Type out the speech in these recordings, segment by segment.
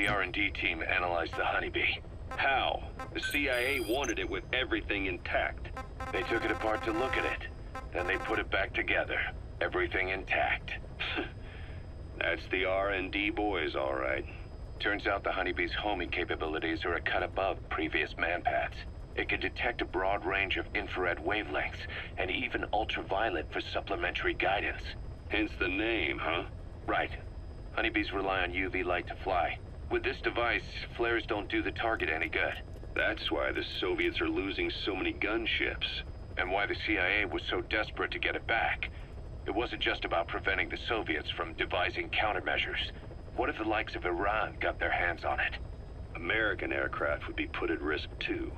the R&D team analyzed the Honeybee. How? The CIA wanted it with everything intact. They took it apart to look at it. Then they put it back together. Everything intact. That's the R&D boys, all right. Turns out the Honeybee's homing capabilities are a cut above previous manpads. It can detect a broad range of infrared wavelengths, and even ultraviolet for supplementary guidance. Hence the name, huh? Right. Honeybees rely on UV light to fly. With this device, flares don't do the target any good. That's why the Soviets are losing so many gunships, and why the CIA was so desperate to get it back. It wasn't just about preventing the Soviets from devising countermeasures. What if the likes of Iran got their hands on it? American aircraft would be put at risk too.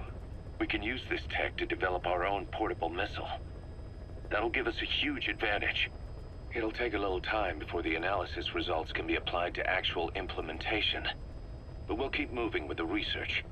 We can use this tech to develop our own portable missile. That'll give us a huge advantage. It'll take a little time before the analysis results can be applied to actual implementation. But we'll keep moving with the research.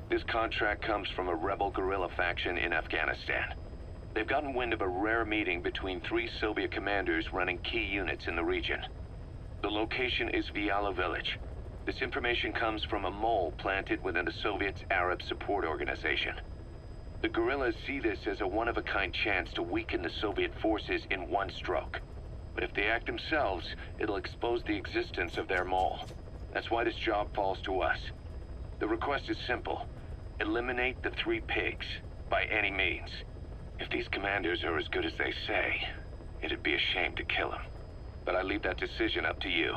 This contract comes from a rebel guerrilla faction in Afghanistan. They've gotten wind of a rare meeting between 3 Soviet commanders running key units in the region. The location is Vialo Village. This information comes from a mole planted within the Soviets' Arab Support Organization. The guerrillas see this as a one-of-a-kind chance to weaken the Soviet forces in one stroke. But if they act themselves, it'll expose the existence of their mole. That's why this job falls to us. The request is simple. Eliminate the 3 pigs, by any means. If these commanders are as good as they say, it'd be a shame to kill them. But I leave that decision up to you.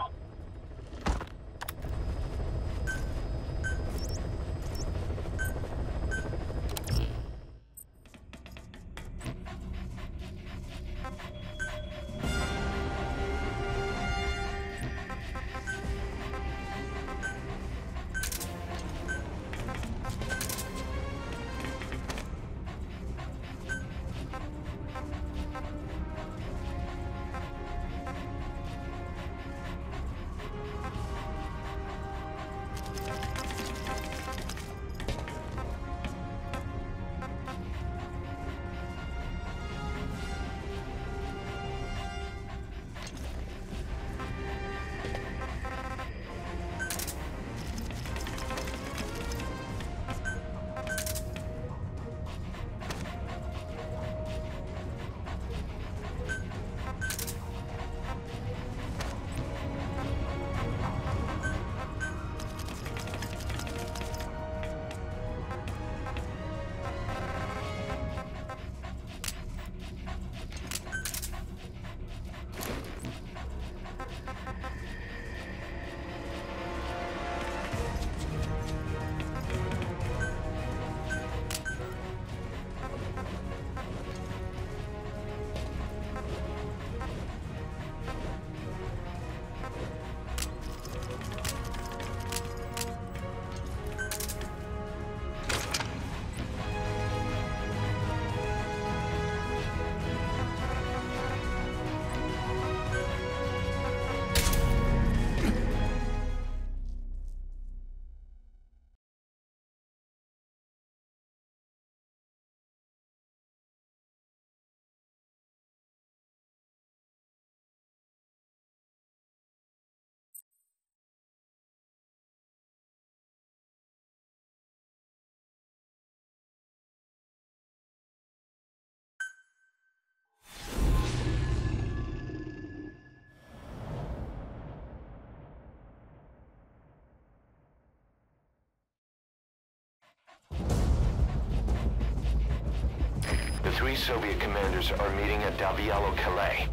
The 3 Soviet commanders are meeting at Davialo Calais.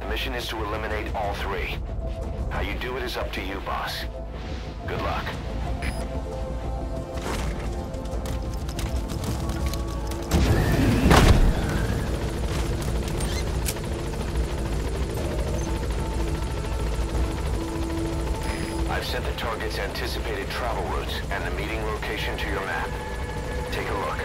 The mission is to eliminate all 3. How you do it is up to you, boss. Good luck. target's anticipated travel routes and the meeting location to your map. Take a look.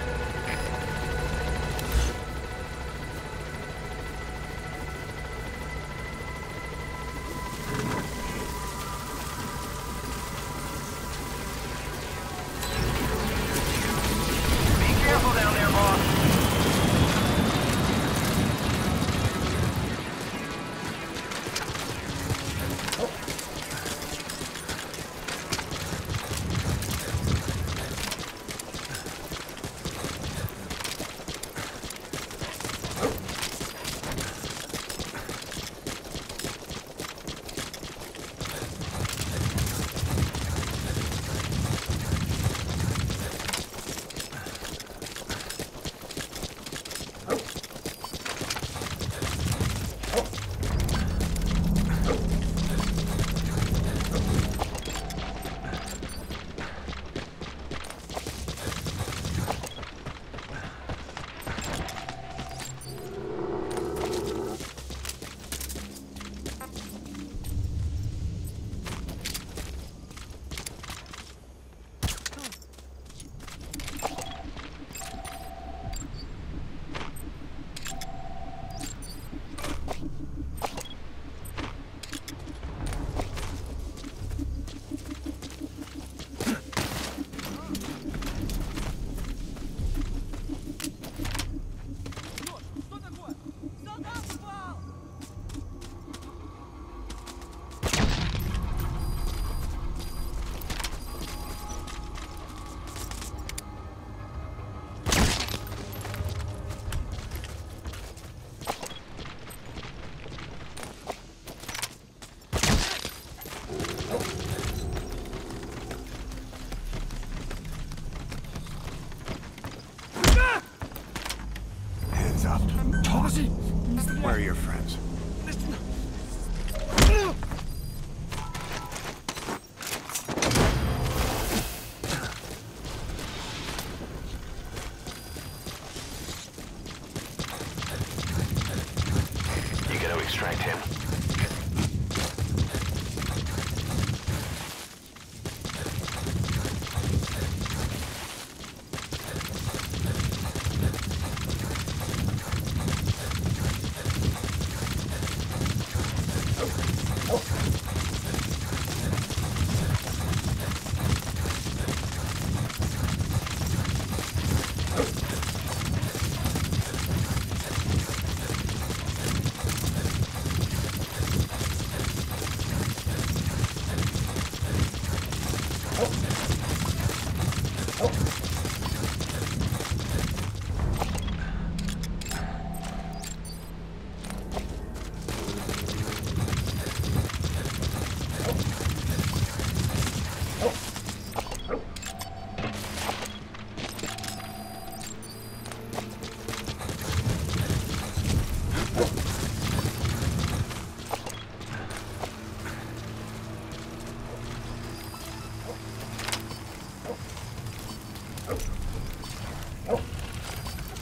Where are your friends? You gotta extract him.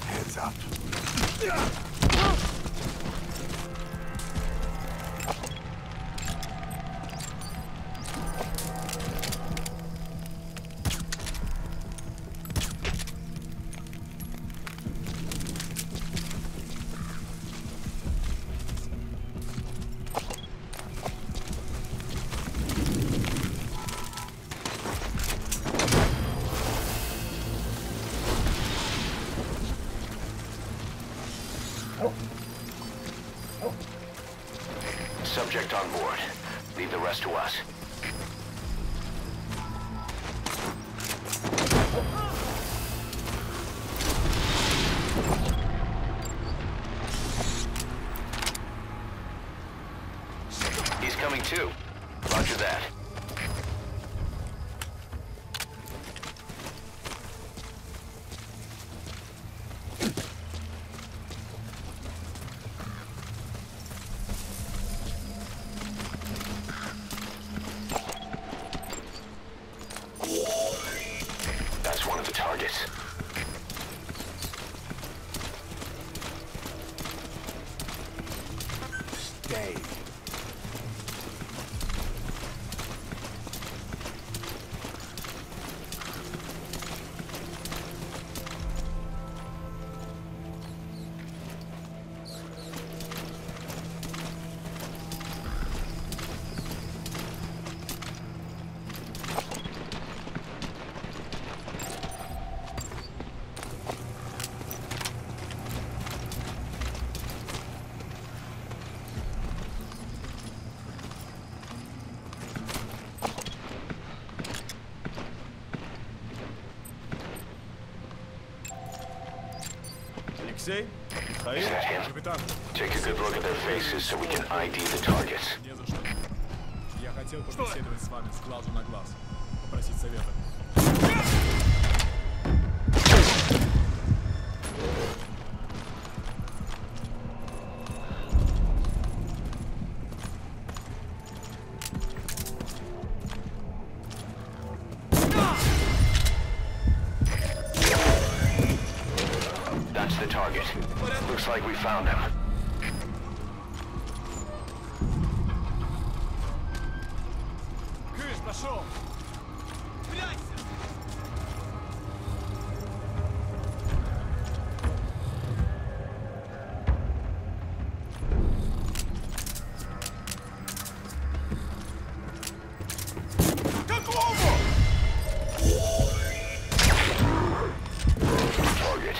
Hands up. Subject on board. Leave the rest to us. He's coming too. Roger that. Алексей? Михаил? Is that him? Капитан? Take a good look at their faces so we can ID the targets. Не за что. Я хотел побеседовать с вами с глазу на глаз. Попросить совета. That's the target. Looks like we found him. Кыш, пошел! Target.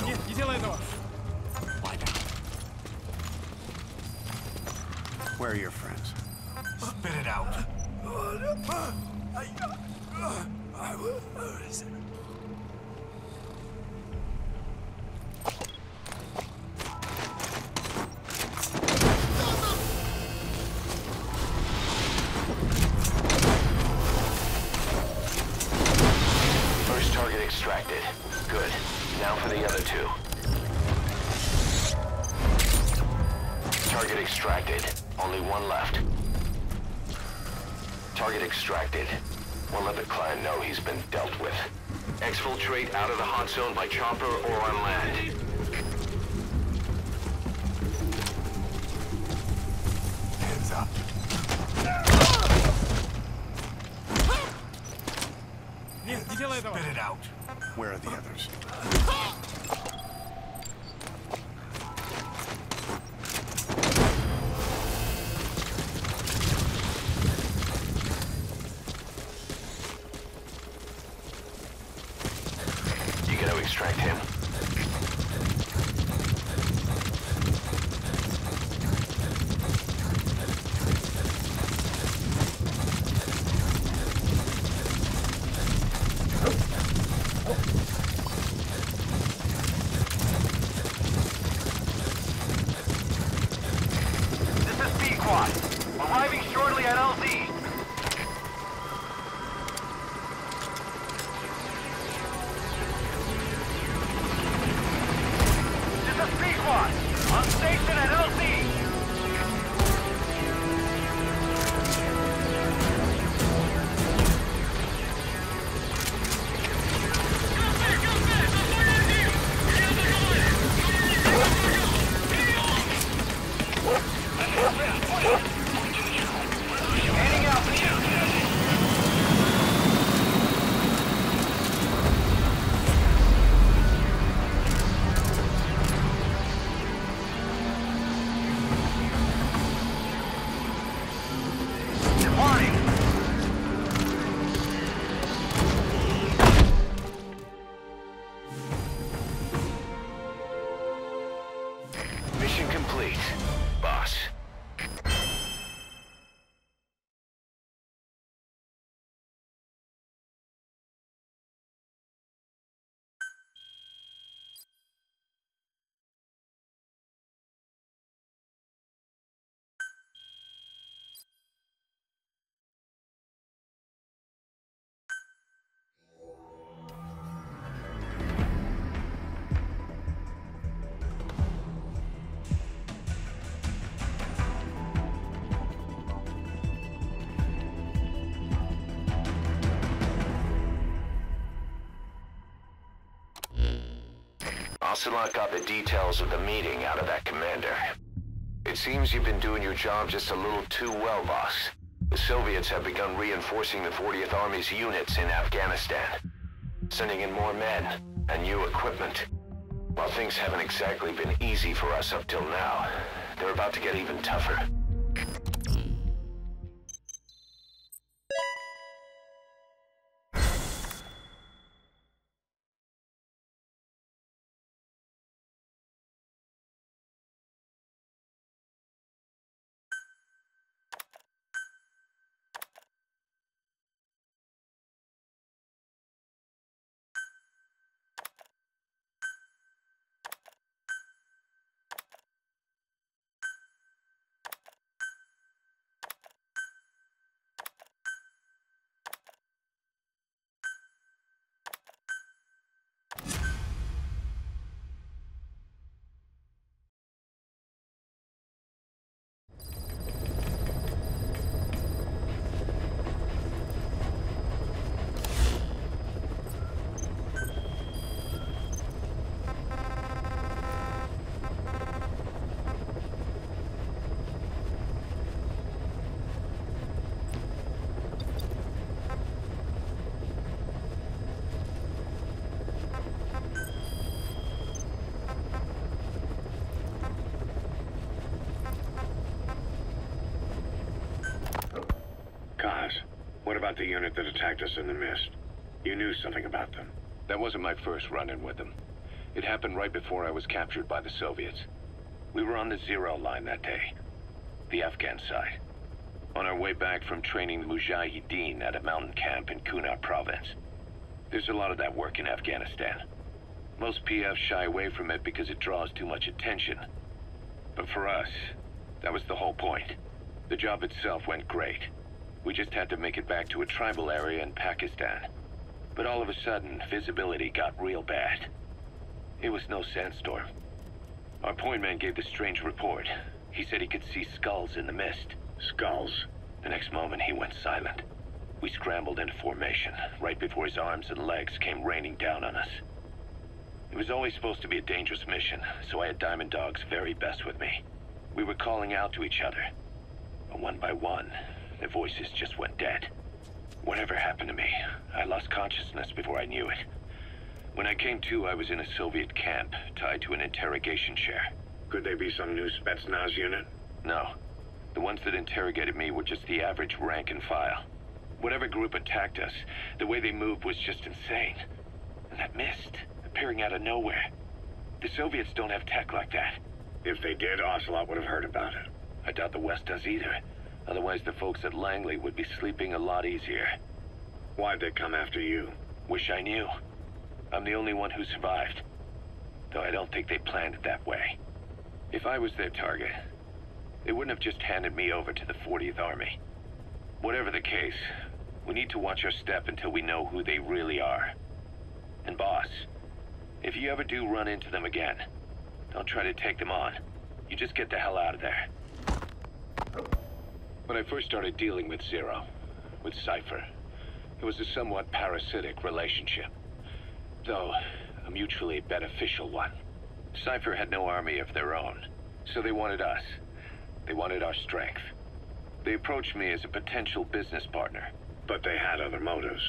Нет, не делай этого! Where are your friends? Spit it out. First target extracted. Good. Now for the other two. Target extracted. Only one left. Target extracted. We'll let the client know he's been dealt with. Exfiltrate out of the hot zone by chopper or on land. Hands up. Нет, не делай этого! Spit it out. Where are the others? You gotta extract him. This is Pequod. Arriving shortly at LZ. This is Pequod. On station at LZ. Heading out. Departing. Mission complete, boss. Ocelot got the details of the meeting out of that commander. It seems you've been doing your job just a little too well, boss. The Soviets have begun reinforcing the 40th Army's units in Afghanistan, sending in more men and new equipment. While things haven't exactly been easy for us up till now, they're about to get even tougher. about the unit that attacked us in the mist? You knew something about them. That wasn't my first run-in with them. It happened right before I was captured by the Soviets. We were on the Zero line that day, the Afghan side. On our way back from training the Mujahideen at a mountain camp in Kunar province. There's a lot of that work in Afghanistan. Most PFs shy away from it because it draws too much attention. But for us, that was the whole point. The job itself went great. We just had to make it back to a tribal area in Pakistan. But all of a sudden, visibility got real bad. It was no sandstorm. Our point man gave the strange report. He said he could see skulls in the mist. Skulls? The next moment, he went silent. We scrambled into formation, right before his arms and legs came raining down on us. It was always supposed to be a dangerous mission, so I had Diamond Dog's very best with me. We were calling out to each other. But one by one, their voices just went dead. Whatever happened to me, I lost consciousness before I knew it. When I came to, I was in a Soviet camp, tied to an interrogation chair. Could they be some new Spetsnaz unit? No. The ones that interrogated me were just the average rank and file. Whatever group attacked us, the way they moved was just insane. And that mist, appearing out of nowhere. The Soviets don't have tech like that. If they did, Ocelot would have heard about it. I doubt the West does either. Otherwise, the folks at Langley would be sleeping a lot easier. Why'd they come after you? Wish I knew. I'm the only one who survived. Though I don't think they planned it that way. If I was their target, they wouldn't have just handed me over to the 40th Army. Whatever the case, we need to watch our step until we know who they really are. And boss, if you ever do run into them again, don't try to take them on. You just get the hell out of there. When I first started dealing with Zero, with Cypher, it was a somewhat parasitic relationship. Though, a mutually beneficial one. Cypher had no army of their own, so they wanted us. They wanted our strength. They approached me as a potential business partner. But they had other motives.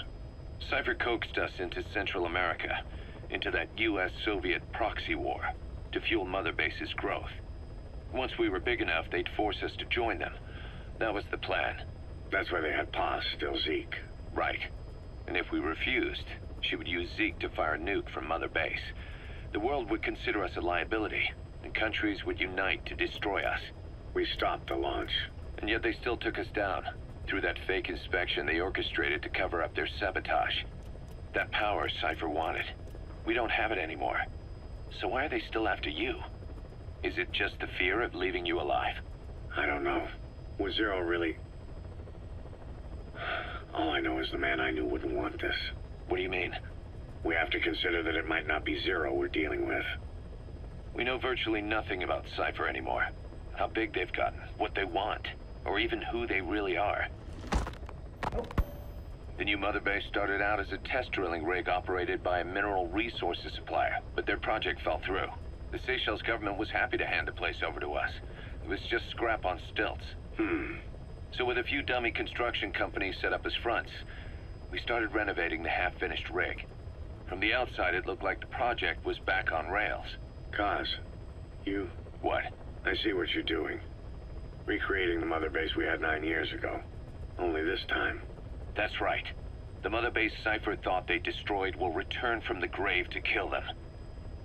Cypher coaxed us into Central America, into that US-Soviet proxy war, to fuel Mother Base's growth. Once we were big enough, they'd force us to join them. That was the plan. That's why they had Paz, still Zeke. Right. And if we refused, she would use Zeke to fire a nuke from Mother Base. The world would consider us a liability, and countries would unite to destroy us. We stopped the launch. And yet they still took us down. Through that fake inspection they orchestrated to cover up their sabotage. That power Cypher wanted. We don't have it anymore. So why are they still after you? Is it just the fear of leaving you alive? I don't know. Was Zero really... All I know is the man I knew wouldn't want this. What do you mean? We have to consider that it might not be Zero we're dealing with. We know virtually nothing about Cypher anymore. How big they've gotten, what they want, or even who they really are. The new Mother Base started out as a test drilling rig operated by a mineral resources supplier, but their project fell through. The Seychelles government was happy to hand the place over to us. It was just scrap on stilts. So with a few dummy construction companies set up as fronts, we started renovating the half-finished rig. From the outside, it looked like the project was back on rails. Kaz, you... What? I see what you're doing. Recreating the Mother Base we had 9 years ago. Only this time. That's right. The Mother Base Cypher thought they destroyed will return from the grave to kill them.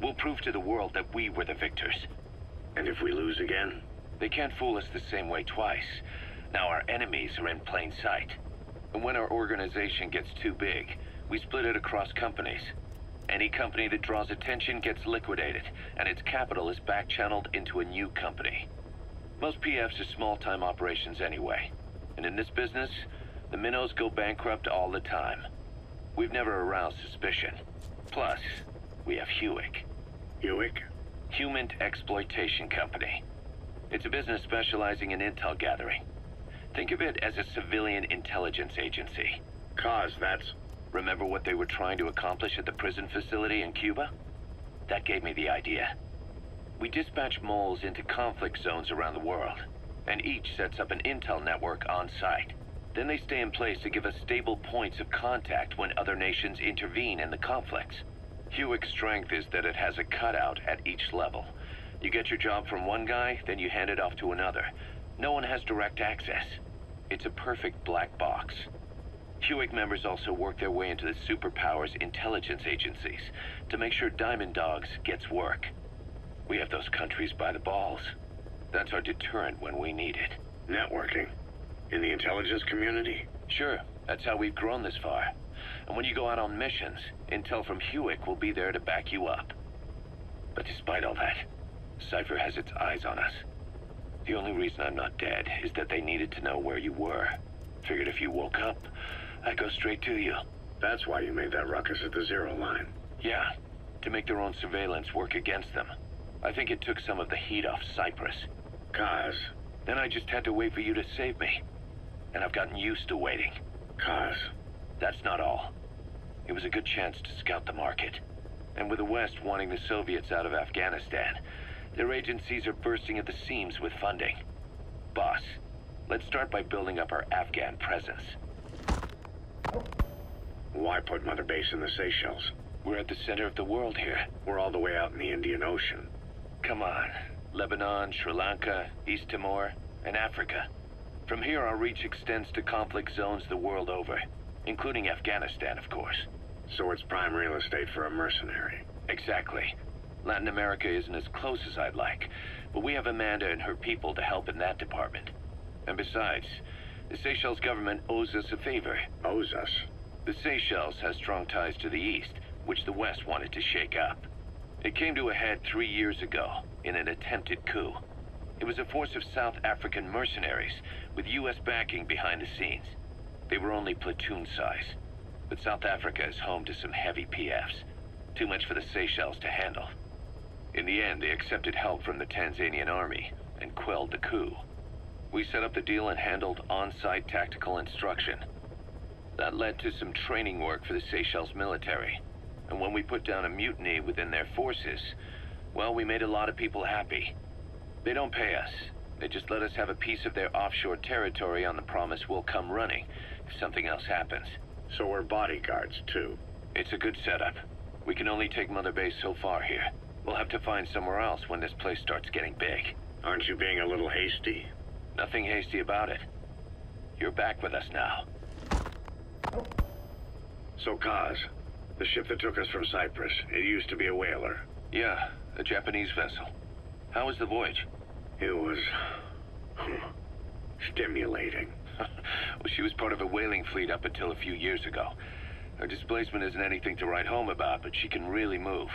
We'll prove to the world that we were the victors. And if we lose again? They can't fool us the same way twice. Now our enemies are in plain sight. And when our organization gets too big, we split it across companies. Any company that draws attention gets liquidated, and its capital is back-channeled into a new company. Most PFs are small-time operations anyway. And in this business, the minnows go bankrupt all the time. We've never aroused suspicion. Plus, we have Hewick. Hewick? Human Exploitation Company. It's a business specializing in intel gathering. Think of it as a civilian intelligence agency. Kaz, that's... Remember what they were trying to accomplish at the prison facility in Cuba? That gave me the idea. We dispatch moles into conflict zones around the world, and each sets up an intel network on site. Then they stay in place to give us stable points of contact when other nations intervene in the conflicts. Hewick's strength is that it has a cutout at each level. You get your job from one guy, then you hand it off to another. No one has direct access. It's a perfect black box. HUIC members also work their way into the superpowers intelligence agencies to make sure Diamond Dogs gets work. We have those countries by the balls. That's our deterrent when we need it. Networking? In the intelligence community? Sure, that's how we've grown this far. And when you go out on missions, intel from HUIC will be there to back you up. But despite all that, Cypher has its eyes on us. The only reason I'm not dead is that they needed to know where you were. Figured if you woke up, I'd go straight to you. That's why you made that ruckus at the Zero Line. Yeah, to make their own surveillance work against them. I think it took some of the heat off Cyprus. Kaz. Then I just had to wait for you to save me. And I've gotten used to waiting. Kaz. That's not all. It was a good chance to scout the market. And with the West wanting the Soviets out of Afghanistan, their agencies are bursting at the seams with funding. Boss, let's start by building up our Afghan presence. Why put Mother Base in the Seychelles? We're at the center of the world here. We're all the way out in the Indian Ocean. Come on. Lebanon, Sri Lanka, East Timor, and Africa. From here, our reach extends to conflict zones the world over, including Afghanistan, of course. So it's prime real estate for a mercenary. Exactly. Latin America isn't as close as I'd like, but we have Amanda and her people to help in that department. And besides, the Seychelles government owes us a favor. Owes us? The Seychelles has strong ties to the east, which the West wanted to shake up. It came to a head 3 years ago, in an attempted coup. It was a force of South African mercenaries, with U.S. backing behind the scenes. They were only platoon size, but South Africa is home to some heavy PFs. Too much for the Seychelles to handle. In the end, they accepted help from the Tanzanian army, and quelled the coup. We set up the deal and handled on-site tactical instruction. That led to some training work for the Seychelles military. And when we put down a mutiny within their forces, well, we made a lot of people happy. They don't pay us. They just let us have a piece of their offshore territory on the promise we'll come running if something else happens. So we're bodyguards, too. It's a good setup. We can only take Mother Base so far here. We'll have to find somewhere else when this place starts getting big. Aren't you being a little hasty? Nothing hasty about it. You're back with us now. So, Kaz, the ship that took us from Cyprus, it used to be a whaler. Yeah, a Japanese vessel. How was the voyage? It was... stimulating. Well, she was part of a whaling fleet up until a few years ago. Her displacement isn't anything to write home about, but she can really move.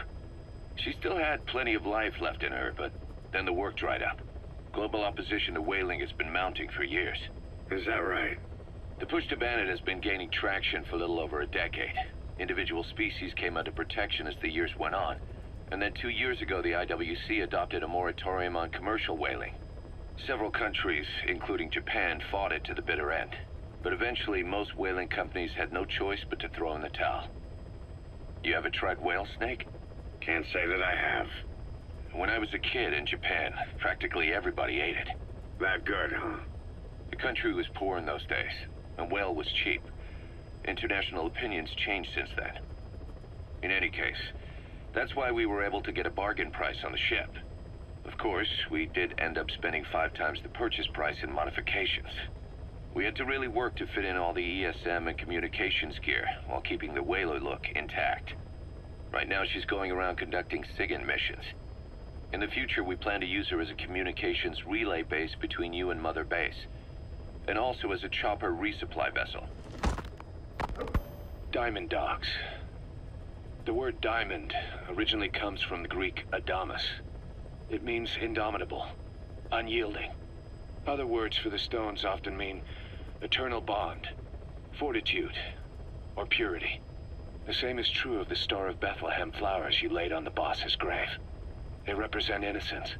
She still had plenty of life left in her, but then the work dried up. Global opposition to whaling has been mounting for years. Is that right? The push to ban it has been gaining traction for a little over a decade. Individual species came under protection as the years went on. And then 2 years ago, the IWC adopted a moratorium on commercial whaling. Several countries, including Japan, fought it to the bitter end. But eventually, most whaling companies had no choice but to throw in the towel. You ever tried whale snake? Can't say that I have. When I was a kid in Japan, practically everybody ate it. That good, huh? The country was poor in those days, and whale was cheap. International opinions changed since then. In any case, that's why we were able to get a bargain price on the ship. Of course, we did end up spending 5 times the purchase price in modifications. We had to really work to fit in all the ESM and communications gear while keeping the whaler look intact. Right now, she's going around conducting SIGINT missions. In the future, we plan to use her as a communications relay base between you and Mother Base, and also as a chopper resupply vessel. Diamond Dogs. The word diamond originally comes from the Greek adamas. It means indomitable, unyielding. Other words for the stones often mean eternal bond, fortitude, or purity. The same is true of the Star of Bethlehem flowers you laid on the boss's grave. They represent innocence,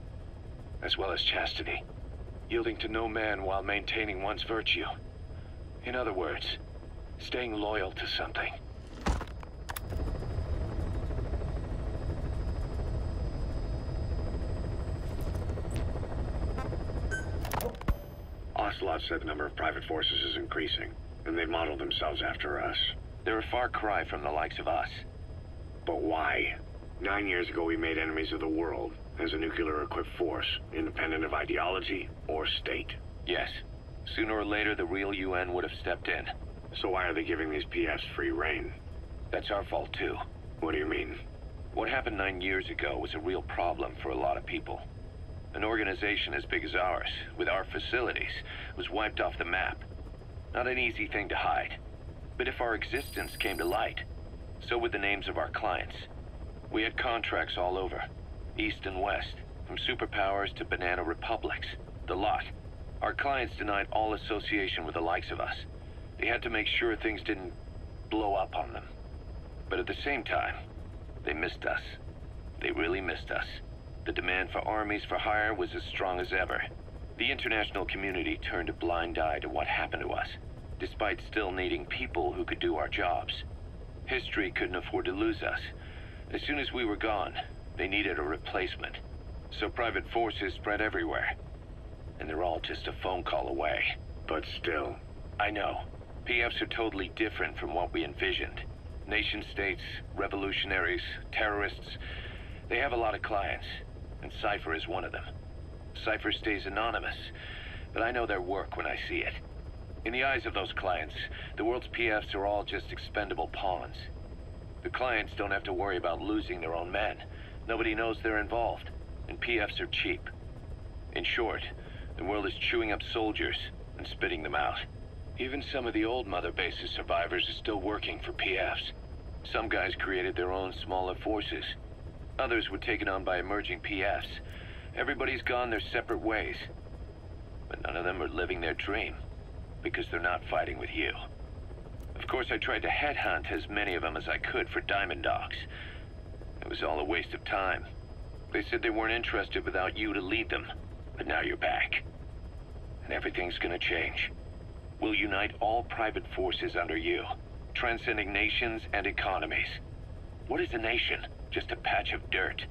as well as chastity, yielding to no man while maintaining one's virtue. In other words, staying loyal to something. Ocelot said the number of private forces is increasing, and they've modeled themselves after us. They're a far cry from the likes of us. But why? 9 years ago, we made enemies of the world as a nuclear-equipped force, independent of ideology or state. Yes. Sooner or later, the real UN would have stepped in. So why are they giving these PFs free rein? That's our fault, too. What do you mean? What happened 9 years ago was a real problem for a lot of people. An organization as big as ours, with our facilities, was wiped off the map. Not an easy thing to hide. But if our existence came to light, so would the names of our clients. We had contracts all over, east and west, from superpowers to banana republics, the lot. Our clients denied all association with the likes of us. They had to make sure things didn't blow up on them. But at the same time, they missed us. They really missed us. The demand for armies for hire was as strong as ever. The international community turned a blind eye to what happened to us, despite still needing people who could do our jobs. History couldn't afford to lose us. As soon as we were gone, they needed a replacement. So private forces spread everywhere. And they're all just a phone call away. But still. I know. PFs are totally different from what we envisioned. Nation-states, revolutionaries, terrorists, they have a lot of clients, and Cypher is one of them. Cypher stays anonymous, but I know their work when I see it. In the eyes of those clients, the world's PFs are all just expendable pawns. The clients don't have to worry about losing their own men. Nobody knows they're involved, and PFs are cheap. In short, the world is chewing up soldiers and spitting them out. Even some of the old Mother Base's survivors are still working for PFs. Some guys created their own smaller forces. Others were taken on by emerging PFs. Everybody's gone their separate ways. But none of them are living their dream, because they're not fighting with you. Of course, I tried to headhunt as many of them as I could for Diamond Dogs. It was all a waste of time. They said they weren't interested without you to lead them, but now you're back. And everything's gonna change. We'll unite all private forces under you, transcending nations and economies. What is a nation? Just a patch of dirt.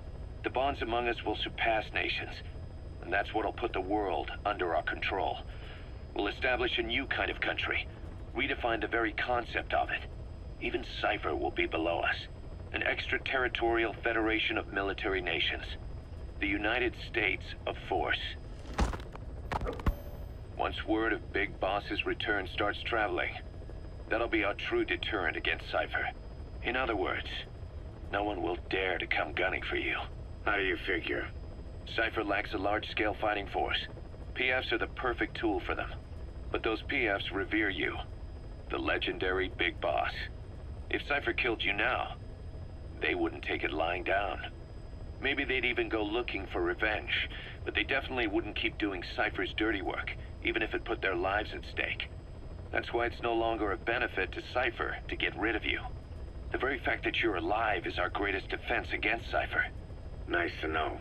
The bonds among us will surpass nations, and that's what'll put the world under our control. We'll establish a new kind of country, redefine the very concept of it. Even Cypher will be below us, an extraterritorial federation of military nations. The United States of Force. Once word of Big Boss's return starts traveling, that'll be our true deterrent against Cypher. In other words, no one will dare to come gunning for you. How do you figure? Cypher lacks a large-scale fighting force. PFs are the perfect tool for them. But those PFs revere you, the legendary Big Boss. If Cypher killed you now, they wouldn't take it lying down. Maybe they'd even go looking for revenge, but they definitely wouldn't keep doing Cypher's dirty work, even if it put their lives at stake. That's why it's no longer a benefit to Cypher to get rid of you. The very fact that you're alive is our greatest defense against Cypher. Nice to know.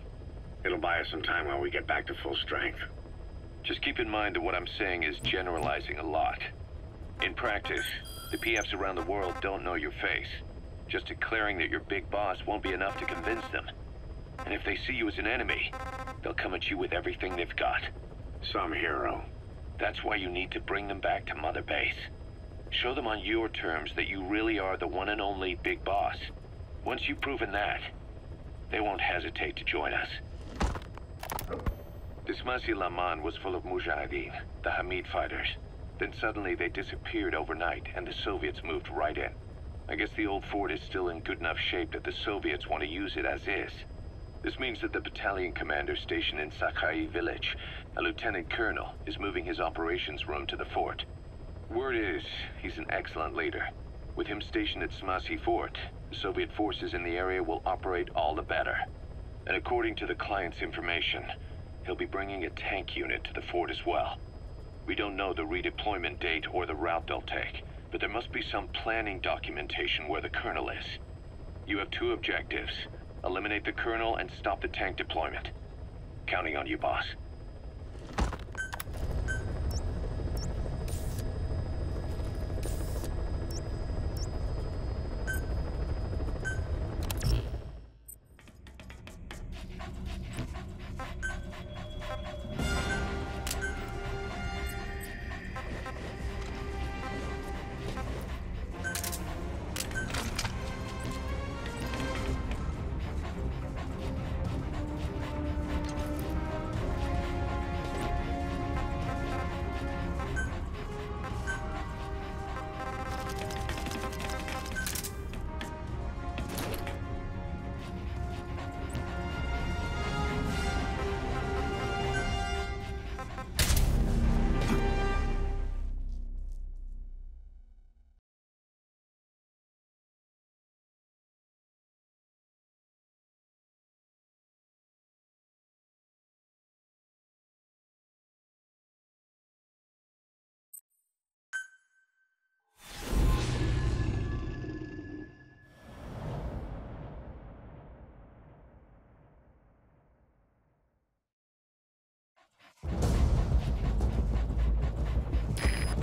It'll buy us some time while we get back to full strength. Just keep in mind that what I'm saying is generalizing a lot. In practice, the PFs around the world don't know your face. Just declaring that you're Big Boss won't be enough to convince them. And if they see you as an enemy, they'll come at you with everything they've got. Some hero. That's why you need to bring them back to Mother Base. Show them on your terms that you really are the one and only Big Boss. Once you've proven that, they won't hesitate to join us. Dismasi Laman was full of Mujahideen, the Hamid fighters. Then suddenly they disappeared overnight and the Soviets moved right in. I guess the old fort is still in good enough shape that the Soviets want to use it as is. This means that the battalion commander stationed in Sakai village, a lieutenant colonel, is moving his operations room to the fort. Word is, he's an excellent leader. With him stationed at Smasi Fort, the Soviet forces in the area will operate all the better. And according to the client's information, he'll be bringing a tank unit to the fort as well. We don't know the redeployment date or the route they'll take, but there must be some planning documentation where the colonel is. You have two objectives. Eliminate the colonel and stop the tank deployment. Counting on you, boss.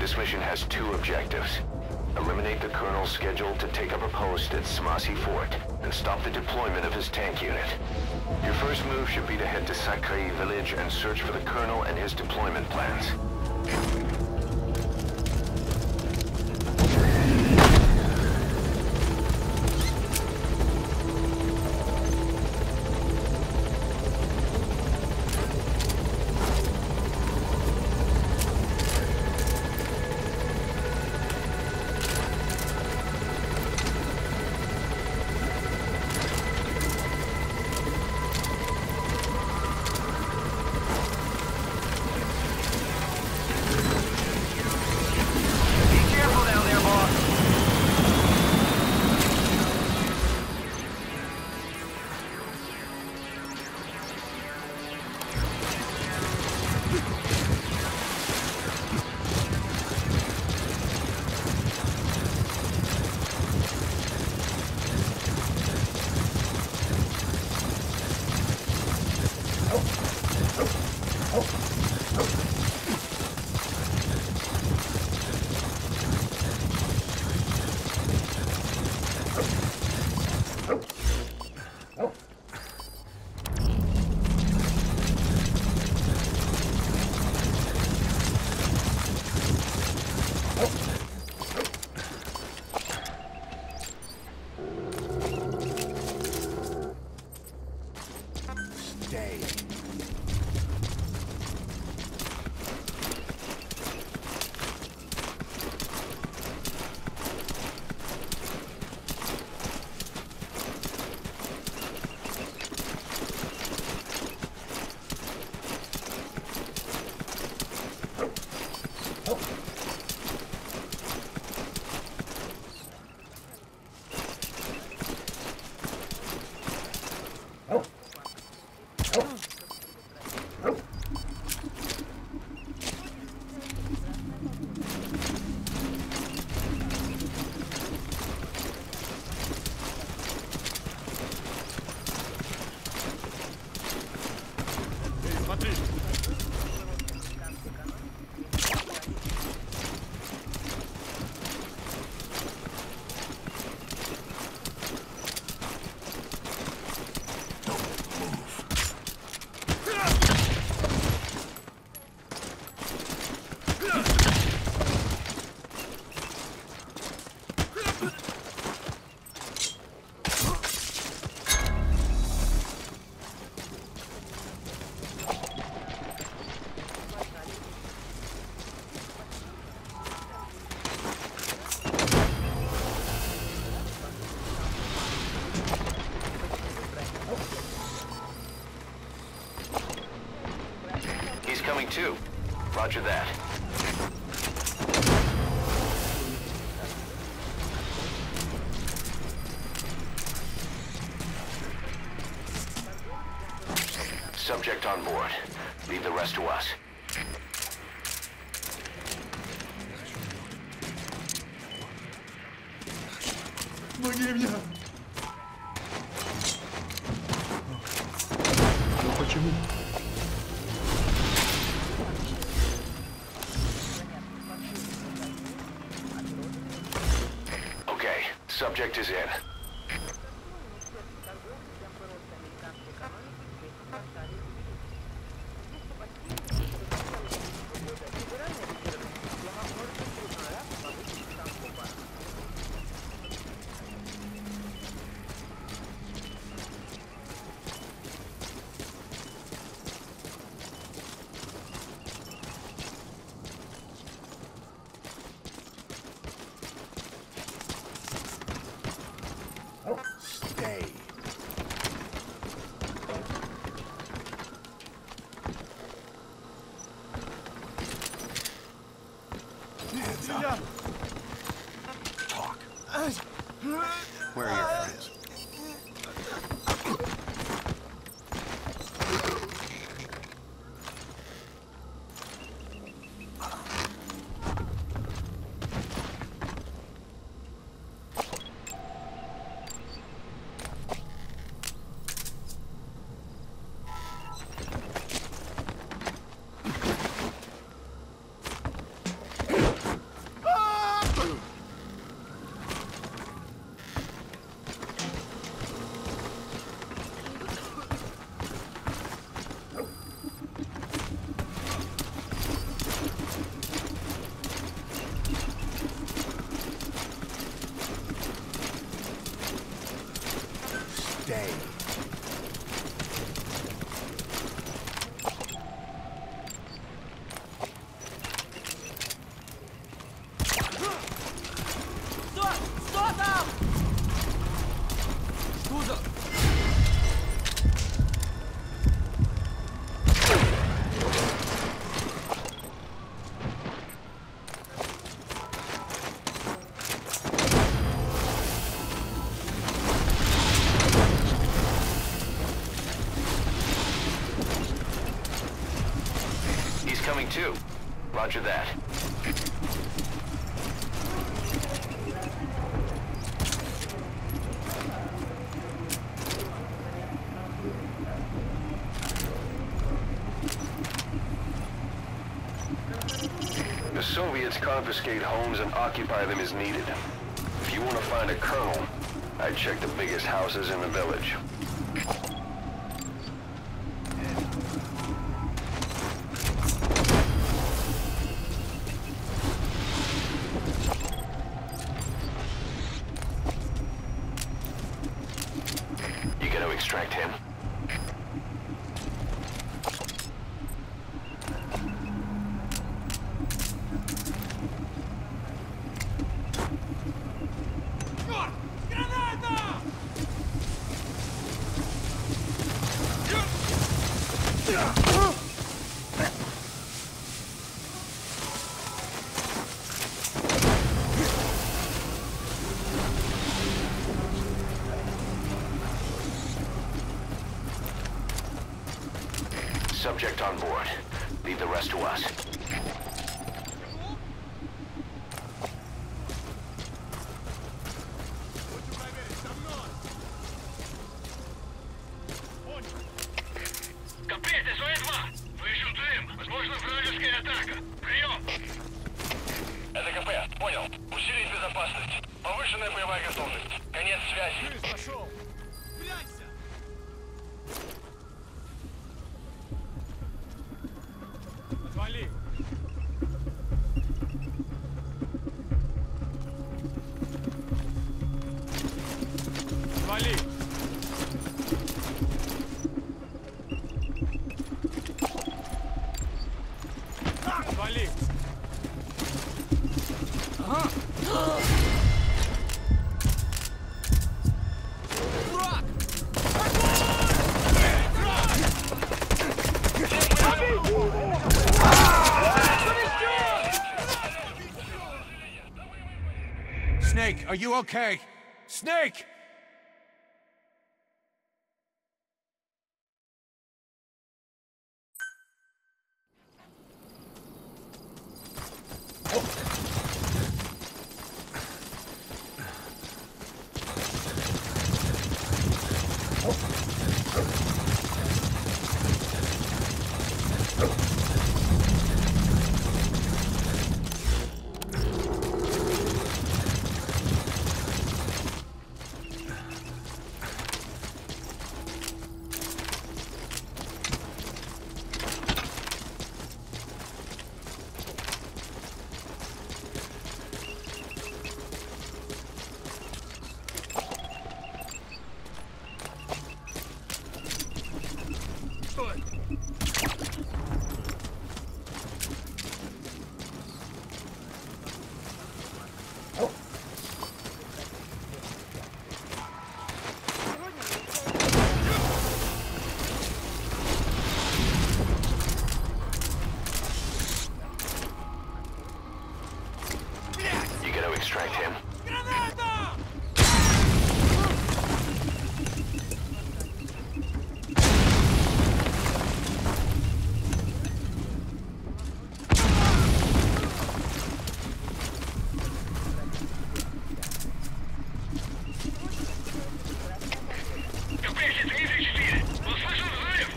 This mission has two objectives. Eliminate the colonel scheduled to take up a post at Smasi Fort, and stop the deployment of his tank unit. Your first move should be to head to Sakai village and search for the colonel and his deployment plans. Coming too. Roger that. Subject on board. Leave the rest to us. Помоги мне! Ну почему? Subject is in. incoming too. Roger that. The Soviets confiscate homes and occupy them as needed. If you want to find a colonel, I'd check the biggest houses in the village. You gotta extract him. Subject on board. Leave the rest to us. Капец, СО-2! Вышел дым! Возможно, вражеская атака! Прием! Это КП, понял. Усилить безопасность. Повышенная боевая готовность. Конец связи. Пошел! Глянься! Отвали! Отвали! Отвали! Ага! Враг! Snake, are you okay? Snake! You gotta extract him. Капец, 34! Услышал взрыв!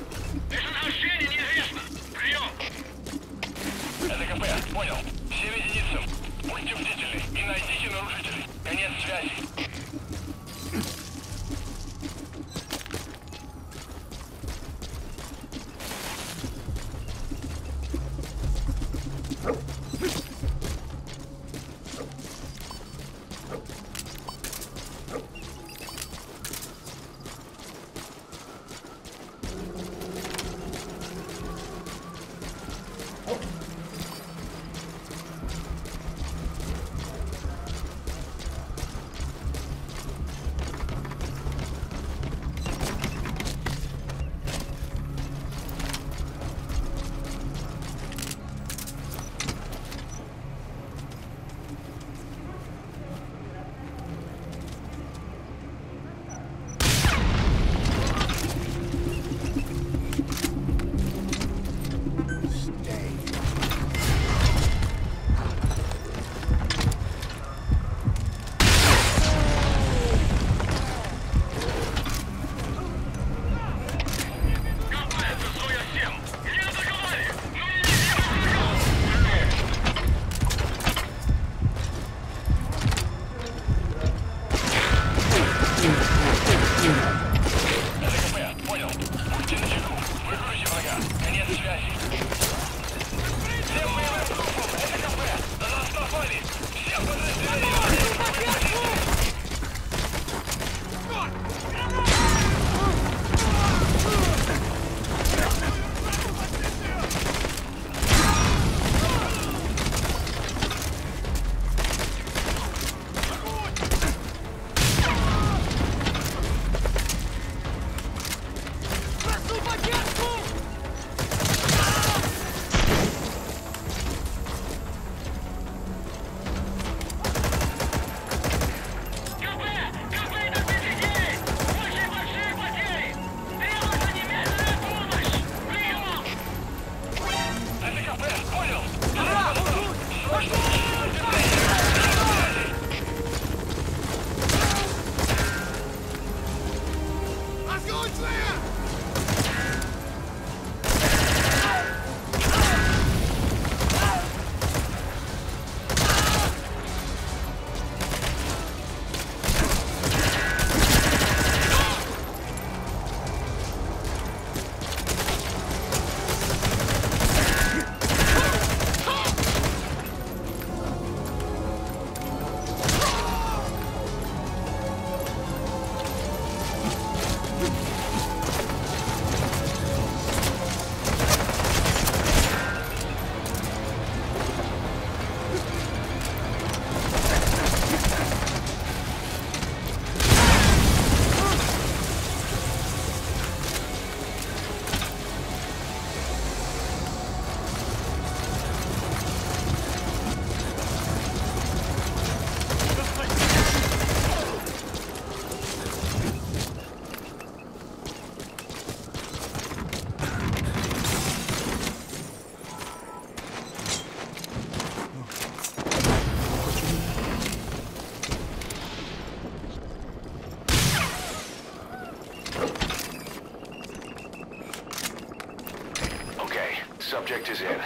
Местонахождение неизвестно! Прием! Это КП, понял. Всем единицам. Будьте бдительны и найдите нарушителей. Конец связи. Subject is in.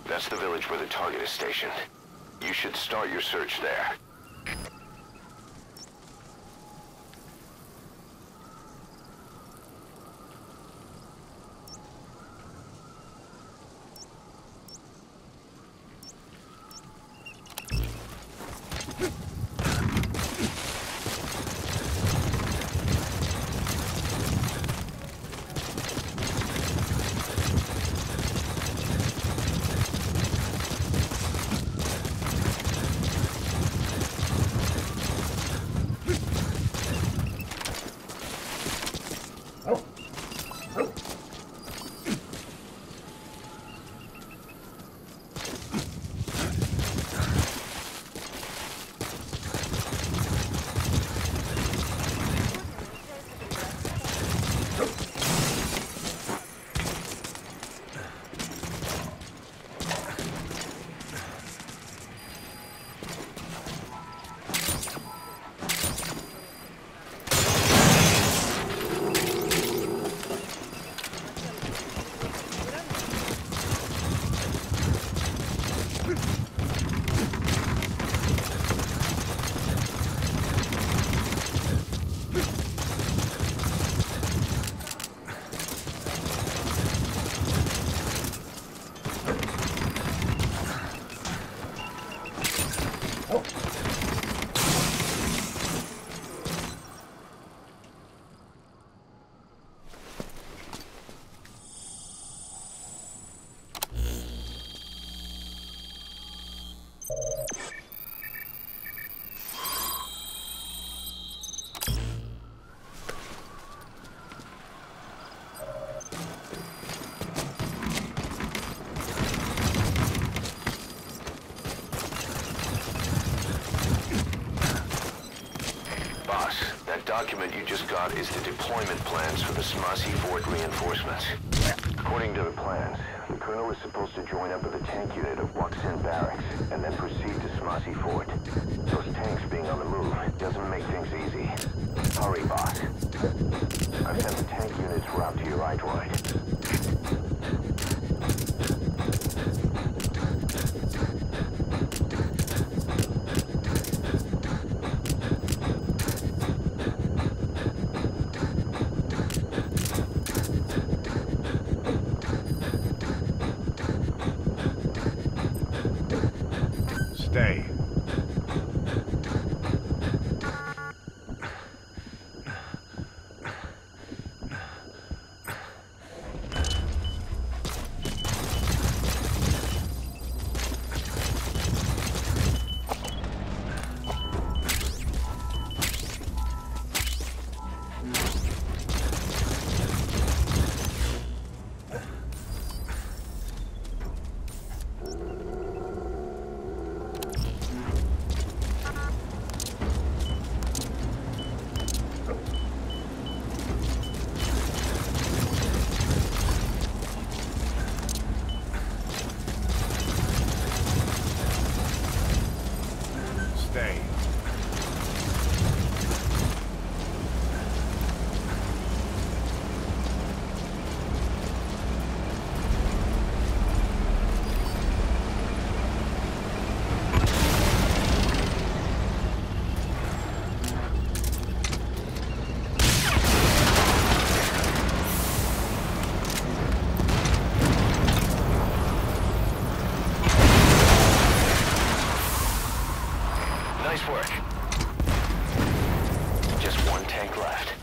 That's the village where the target is stationed. You should start your search there. Document you just got is the deployment plans for the Smassi Fort reinforcements. According to the plans, the colonel is supposed to join up with a tank unit of Waksin Barracks and then proceed to Smassi Fort. Those tanks being on the move doesn't make things easy. Hurry, boss. I've sent the tank unit's route to your iDroid. Stay. Nice work. Just one tank left.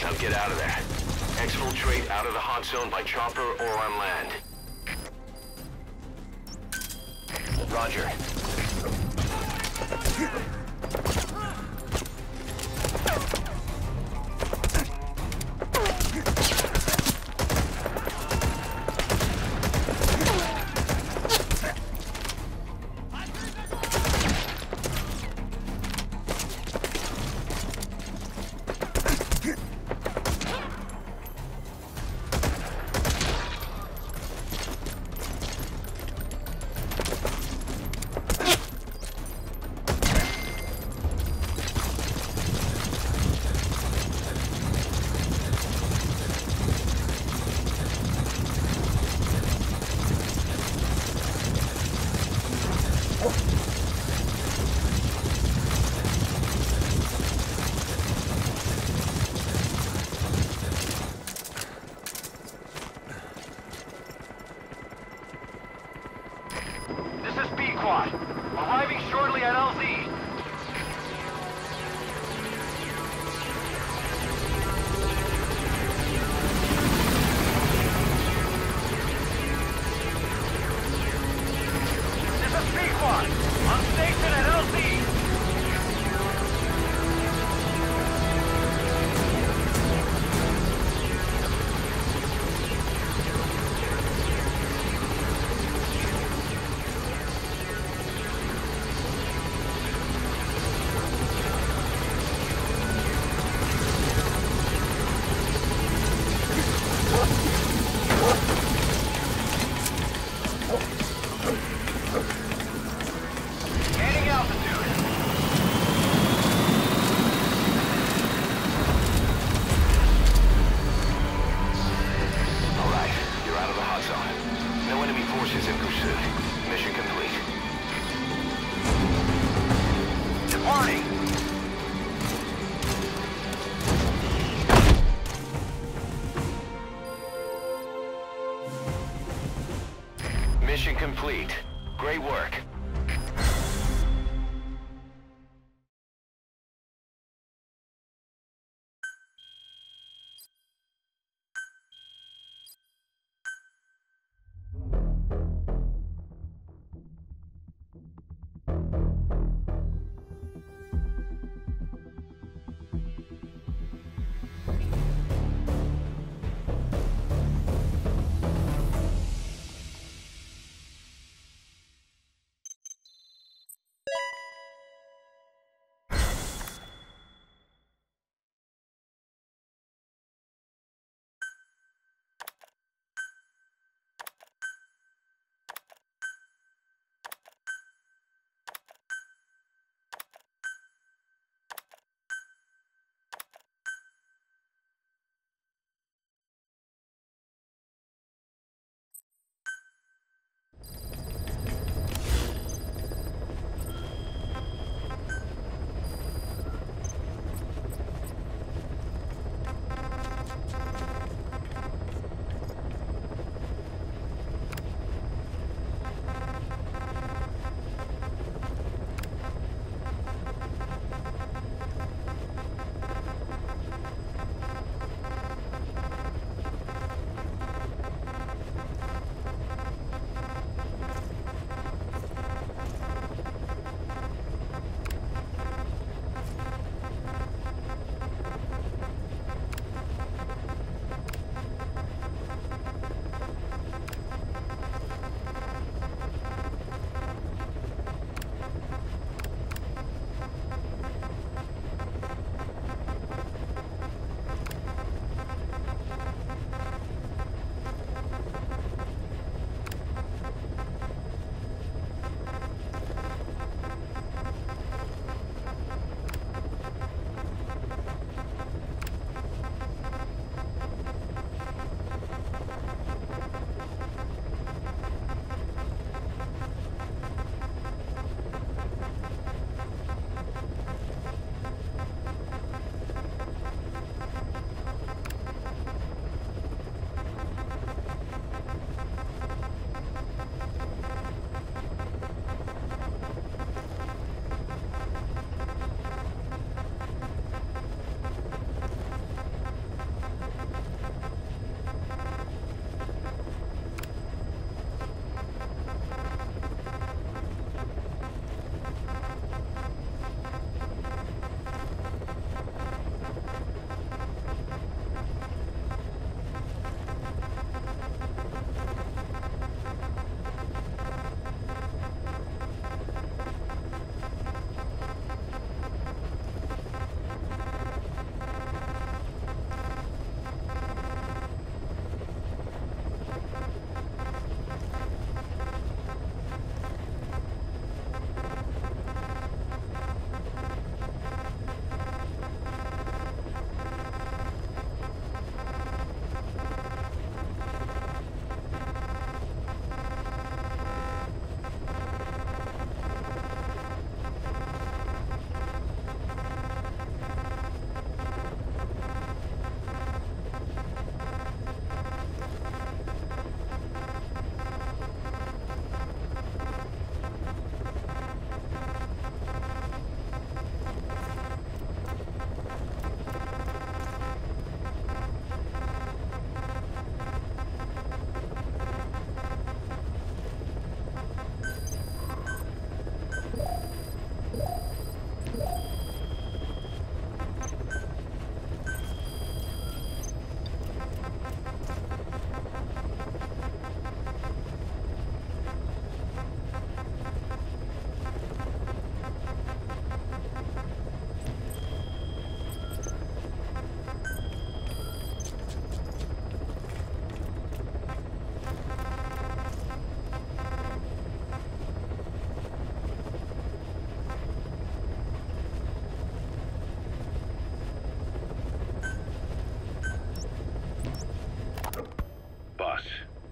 Now get out of there. Exfiltrate out of the hot zone by chopper or on land. Roger. Arriving shortly at LZ. This is Pequod. On station at LZ. In pursuit. Mission complete. Departing. Mission complete. Great work.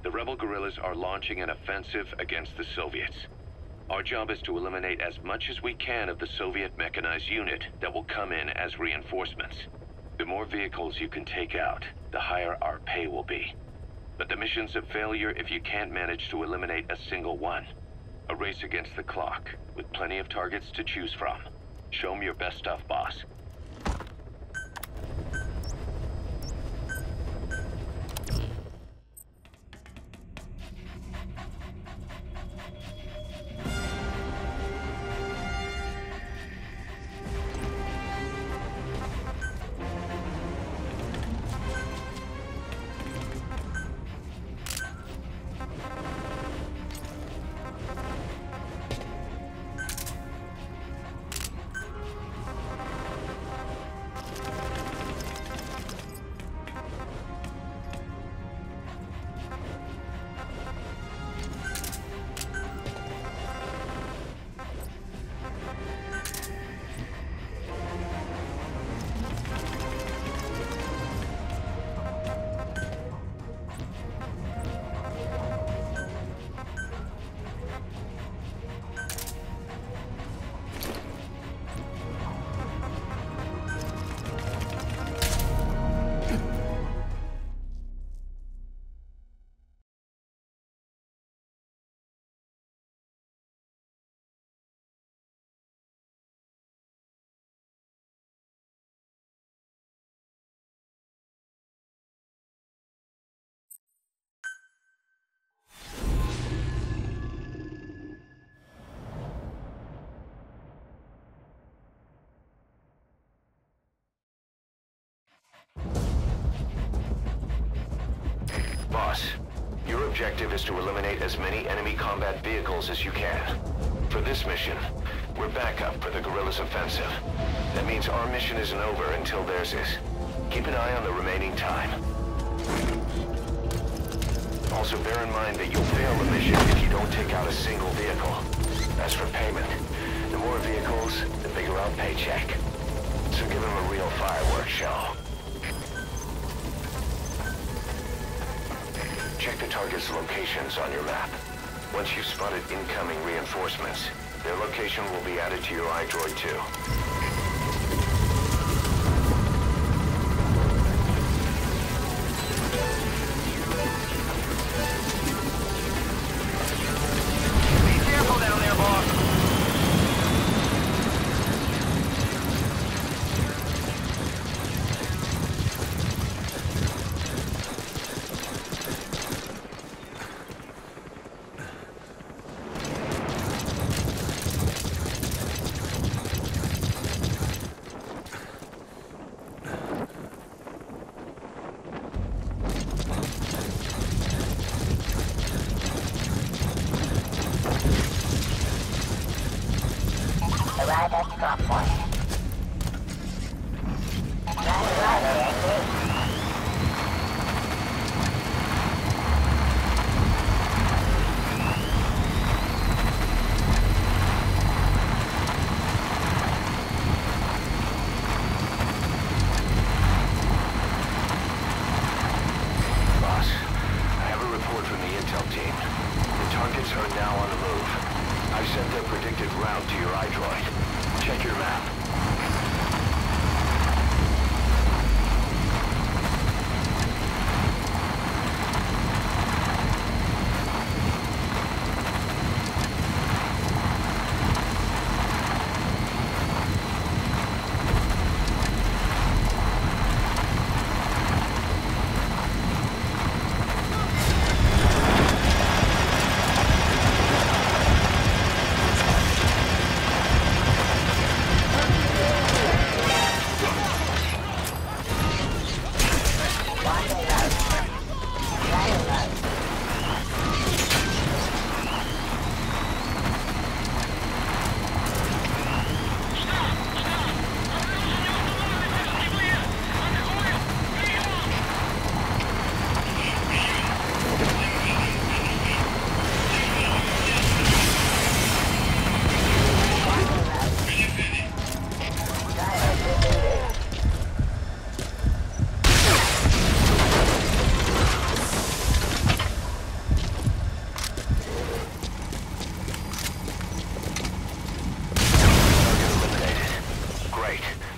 The rebel guerrillas are launching an offensive against the Soviets. Our job is to eliminate as much as we can of the Soviet mechanized unit that will come in as reinforcements. The more vehicles you can take out, the higher our pay will be. But the mission's a failure if you can't manage to eliminate a single one. A race against the clock, with plenty of targets to choose from. Show 'em your best stuff, boss. Boss, your objective is to eliminate as many enemy combat vehicles as you can. For this mission, we're backup for the guerrillas' offensive. That means our mission isn't over until theirs is. Keep an eye on the remaining time. Also bear in mind that you'll fail the mission if you don't take out a single vehicle. As for payment, the more vehicles, the bigger our paycheck. So give them a real fireworks show. Check the target's locations on your map. Once you've spotted incoming reinforcements, their location will be added to your iDroid 2.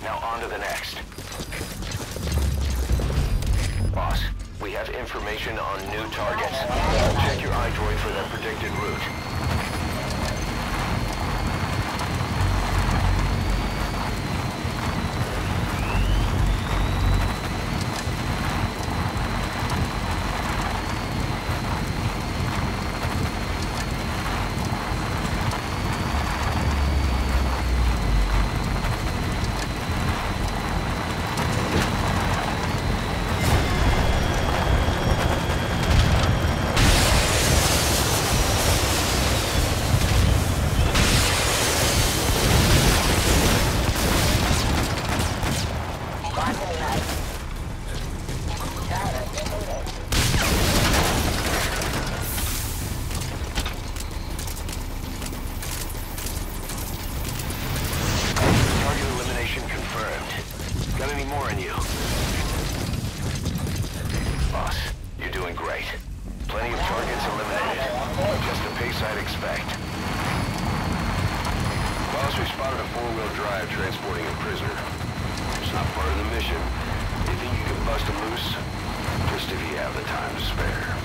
Now on to the next. Boss, we have information on new targets. Check your iDroid for their predicted route. Got any more in you? Boss, you're doing great. Plenty of targets eliminated. Just the pace I'd expect. Boss, we spotted a four-wheel drive transporting a prisoner. It's not part of the mission. You think you can bust him loose? Just if you have the time to spare.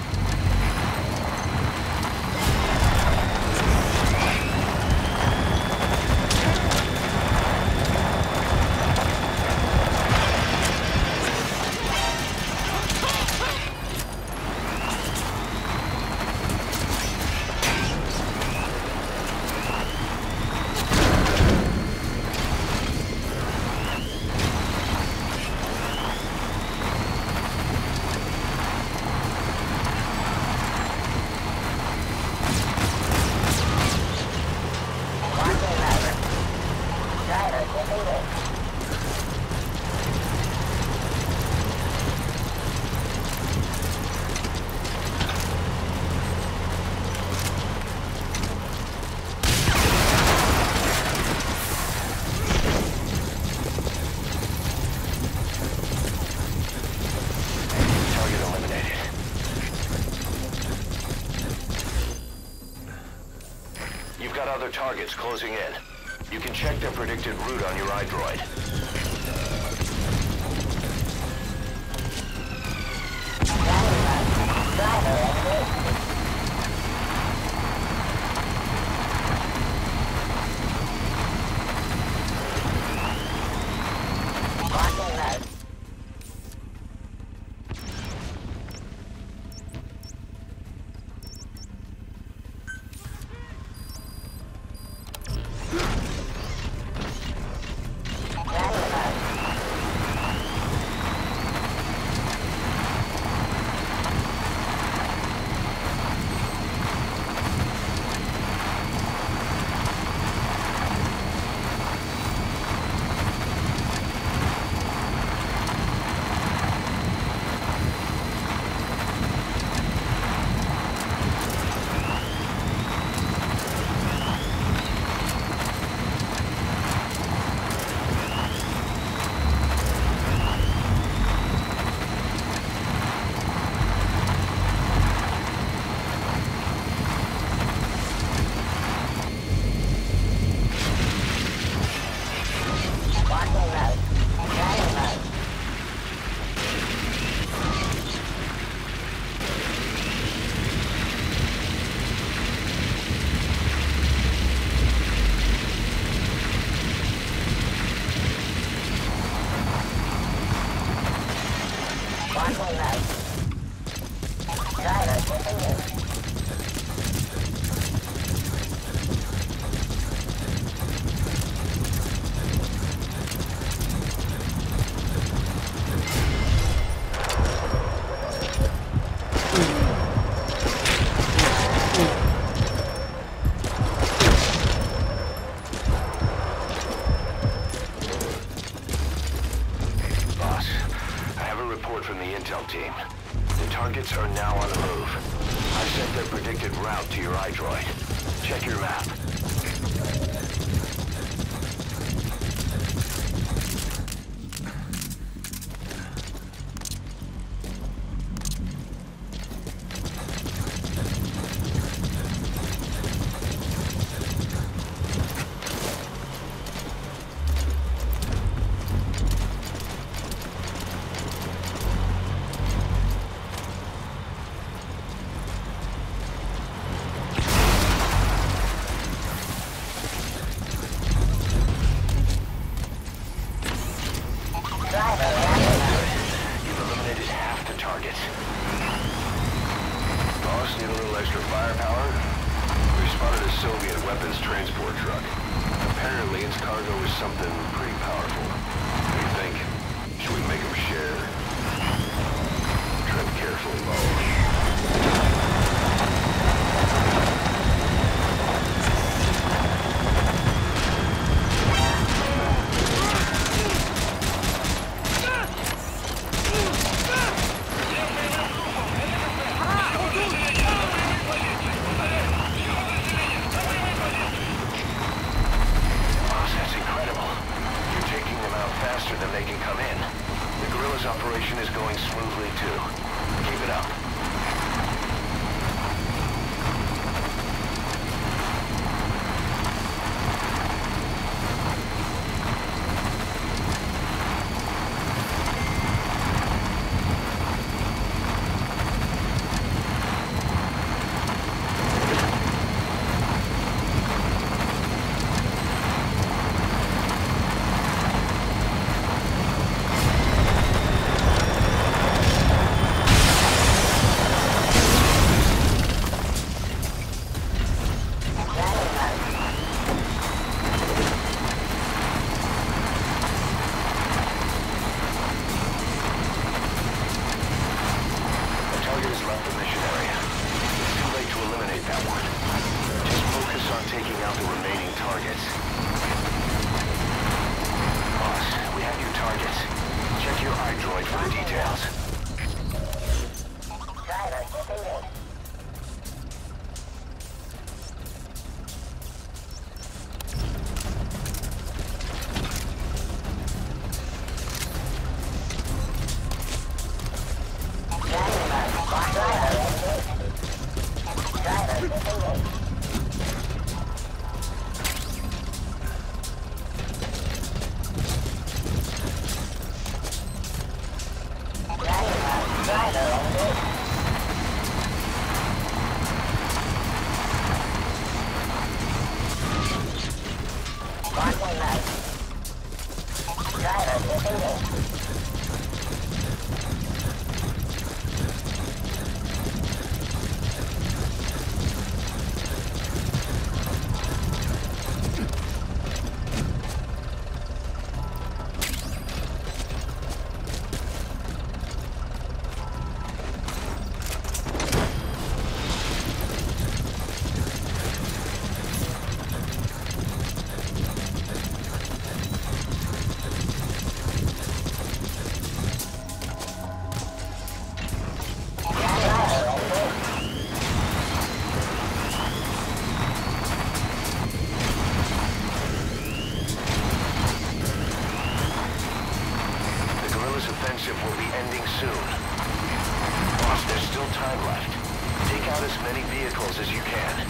You've got other targets closing in. You can check their predicted route on your iDroid. From the intel team. The targets are now on the move. I sent their predicted route to your iDroid. Check your map. targets. Boss, need a little extra firepower? We spotted a Soviet weapons transport truck. Apparently its cargo is something pretty powerful. What do you think? Should we make them share? Tread carefully, Mo. Operation is going smoothly too. Keep it up. Will be ending soon. Boss, there's still time left. Take out as many vehicles as you can.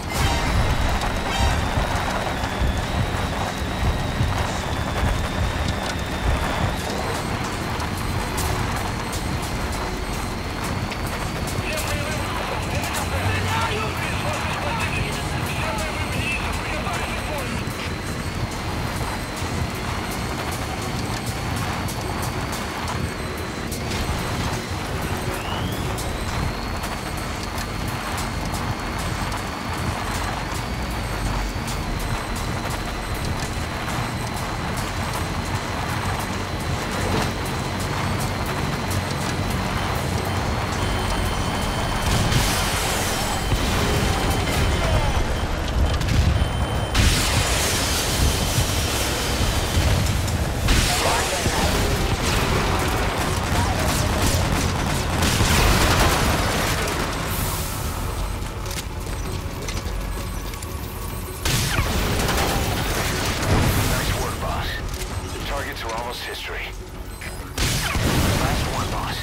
History. Last one, boss.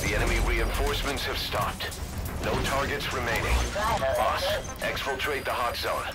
The enemy reinforcements have stopped. No targets remaining. Boss, exfiltrate the hot zone.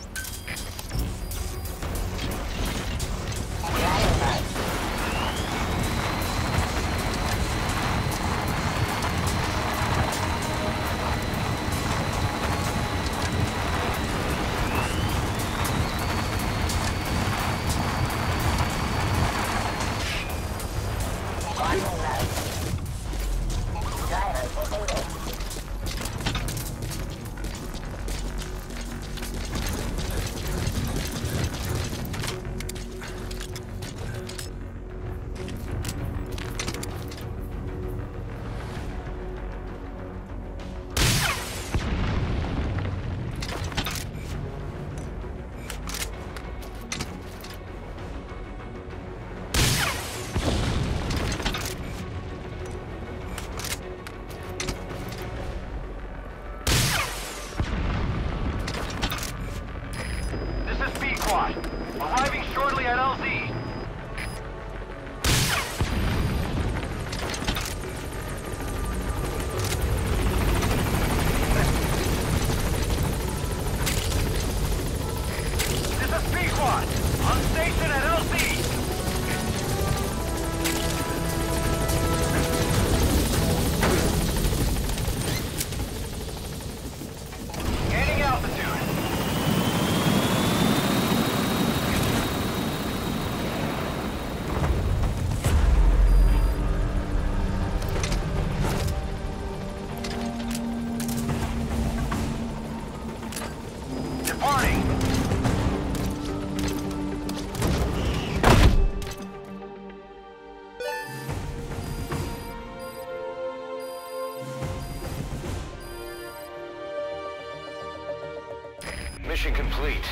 Mission complete.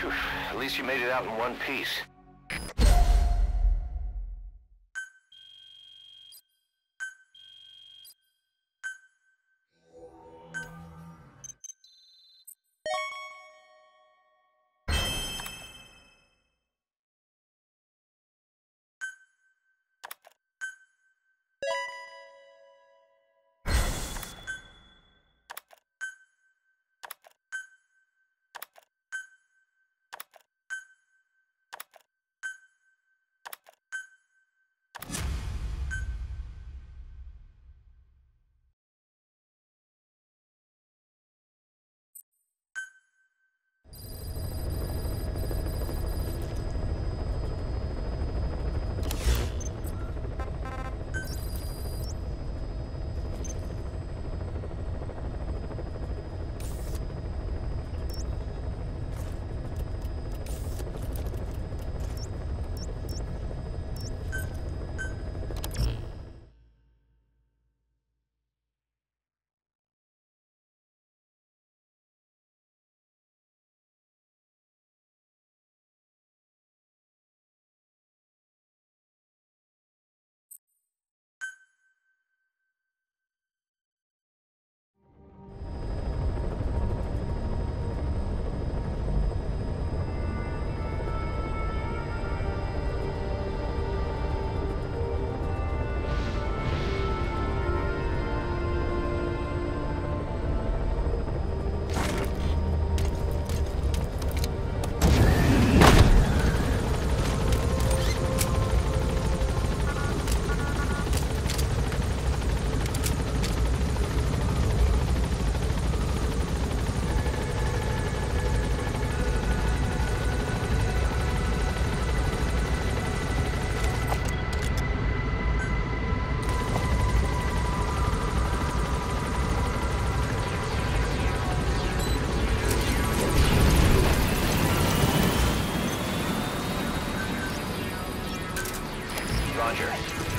Phew, at least you made it out in one piece. Roger.